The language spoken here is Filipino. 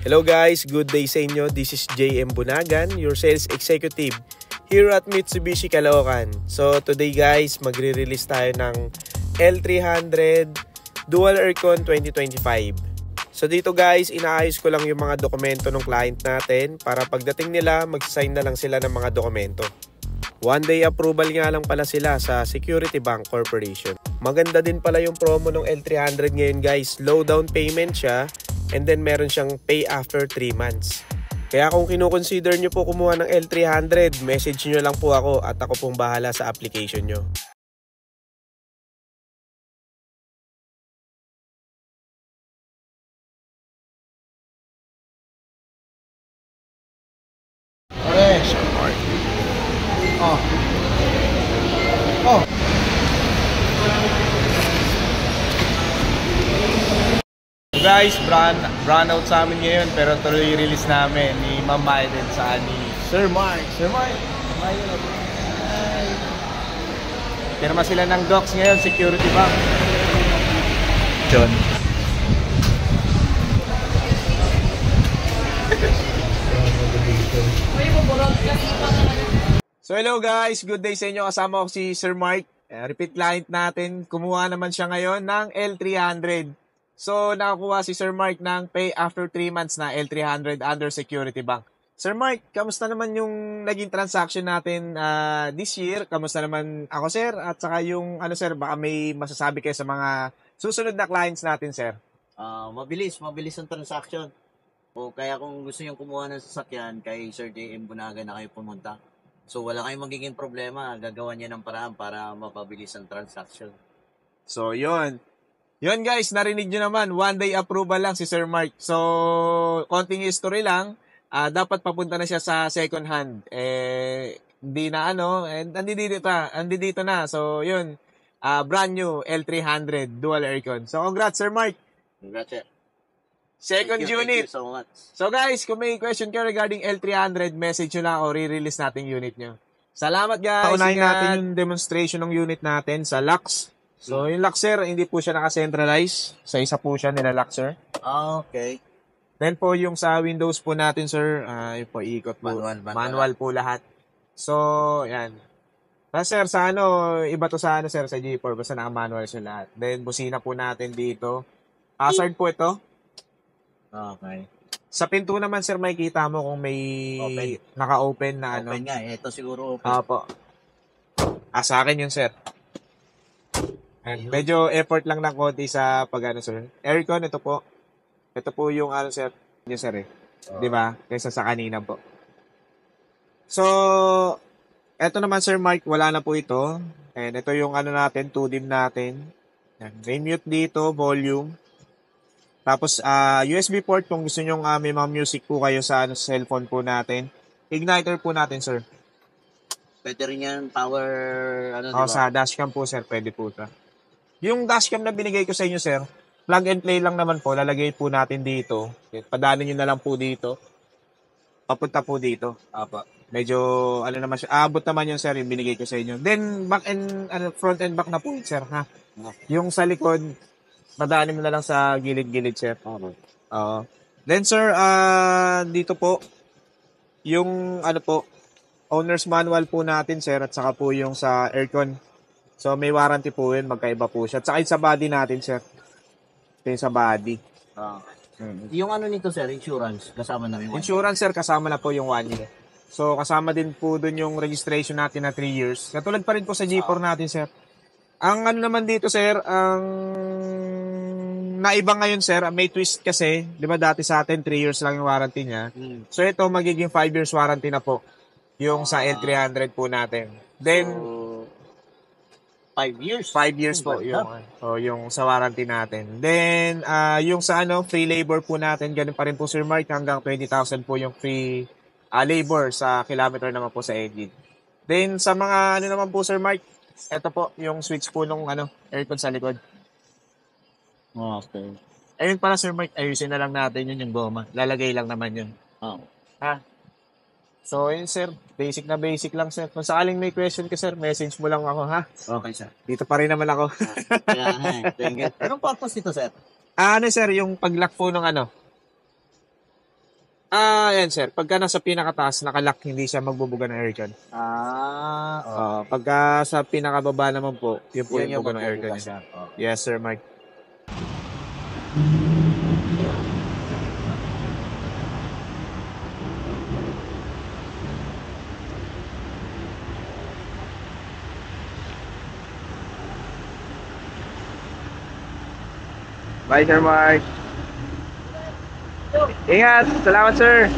Hello guys, good day sa inyo. This is JM Bunagan, your sales executive here at Mitsubishi Caloocan. So today guys, magre-release tayo ng L300 Dual Aircon 2025. So dito guys, inaayos ko lang yung mga dokumento ng client natin para pagdating nila, mag-sign na lang sila ng mga dokumento. One day approval nga lang pala sila sa Security Bank Corporation. Maganda din pala yung promo ng L300 ngayon guys. Low down payment siya and then meron siyang pay after 3 months. Kaya kung kino-consider nyo po kumuha ng L300, message nyo lang po ako at ako pong bahala sa application nyo. Guys, brand out sa amin ngayon pero tuloy release namin ni Ma'am Maiden sa ni Sir Mark. Sir Mark, pirma sila ng docs ngayon, Security Bank. John. So hello guys, good day sa inyo. Kasama ko si Sir Mark. Repeat client natin. Kumuha naman siya ngayon ng L300. So, nakakuha si Sir Mark ng pay after 3 months na L300 under Security Bank. Sir Mark, kamusta naman yung naging transaction natin this year? Kamusta naman ako, sir? At saka yung, sir, baka may masasabi kayo sa mga susunod na clients natin, sir? Mabilis ang transaction. O kaya kung gusto nyo kumuha ng sasakyan, kay Sir JM Bunagan na kayo pumunta. So, wala kayong magiging problema. Gagawa niya ng paraan para mapabilis ang transaction. So, yun guys, narinig nyo naman, 1 day approval lang si Sir Mark. So, konting history lang, dapat papunta na siya sa second hand. Hindi na andito na. So, yun, brand new L300 Dual Aircon. So, congrats Sir Mark. Congrats, sir. Second unit. Thank you so much. So guys, kung may question kayo regarding L300, message nyo lang ako, re-release natin yung unit nyo. Salamat guys. Paunahin natin yung demonstration ng unit natin sa Lux. So, yung lock, sir, hindi po siya naka-centralize. Sa isa po siya nilalock, sir. Okay. Then po, yung sa Windows po natin, sir, yun po, ikot po. Manual po lahat. So, yan. Tapos, sir, sa iba to sa sir, sa G4, basta naka-manual siya lahat. Then, busina po natin dito. Hazard po ito. Okay. Sa pinto naman, sir, makikita mo kung may naka-open na Open nga, ito siguro open. Opo. Sa akin yun, sir. Medyo effort lang ng konti sa sir. Aircon, ito po. Ito po yung sir. Yung sir Di ba? Kaysa sa kanina po. So, ito naman Sir Mark, wala na po ito. And ito yung natin, 2dim natin. Remute dito, volume. Tapos, USB port kung gusto nyo may mga music po kayo sa cellphone po natin. Igniter po natin, sir. Pwede rin yan, power, diba? Sa dashcam po, sir, pwede po ito. Yung dashcam na binigay ko sa inyo, sir, plug and play lang naman po. Lalagay po natin dito. Padanin nyo na lang po dito. Papunta po dito. Medyo, naman siya. Abot naman yun, sir, yung binigay ko sa inyo. Then, front and back na po, sir, ha? Yung sa likod, padanin mo na lang sa gilid-gilid, sir. Then, sir, dito po, yung, owner's manual po natin, sir, at saka po yung sa aircon. So, may warranty po yun, magkaiba po siya. At saka sa body natin, sir. Ito yung sa body. Yung nito, sir, insurance, kasama na yung insurance, sir, kasama na po yung 1 year. So, kasama din po dun yung registration natin na 3 years. Katulad pa rin po sa G4 natin, sir. Ang naman dito, sir, ang naiba ngayon, sir, may twist kasi. Di ba dati sa atin, 3 years lang yung warranty niya. So, ito, magiging 5 years warranty na po. Yung sa L300 po natin. Then, 5 years? 5 years po yung sa warranty natin. Then, yung sa free labor po natin, ganun pa rin po Sir Mark, hanggang 20,000 po yung free labor sa kilometer naman po sa engine. Then, sa mga naman po Sir Mark, ito po, yung switch po nung aircon sa likod. Okay. Ayun pala Sir Mark, ayusin na lang natin yun yung goma. Lalagay lang naman yun. So, yun sir, basic na basic lang sir. Kung sakaling may question ka sir, message mo lang ako ha. Okay sir. Dito pa rin naman ako. Thank you. Anong purpose nito sir? Sir, yung pag-lock po ng Yan sir. Pagka nasa pinakataas, nakalock, hindi siya magbubuga ng aircon. Pagka sa pinakababa naman po, yun po yung buga ng aircon magbubuga niya. siya. Yes sir, Mike. Bye, Sir Mike. Ingat. Salamat, sir.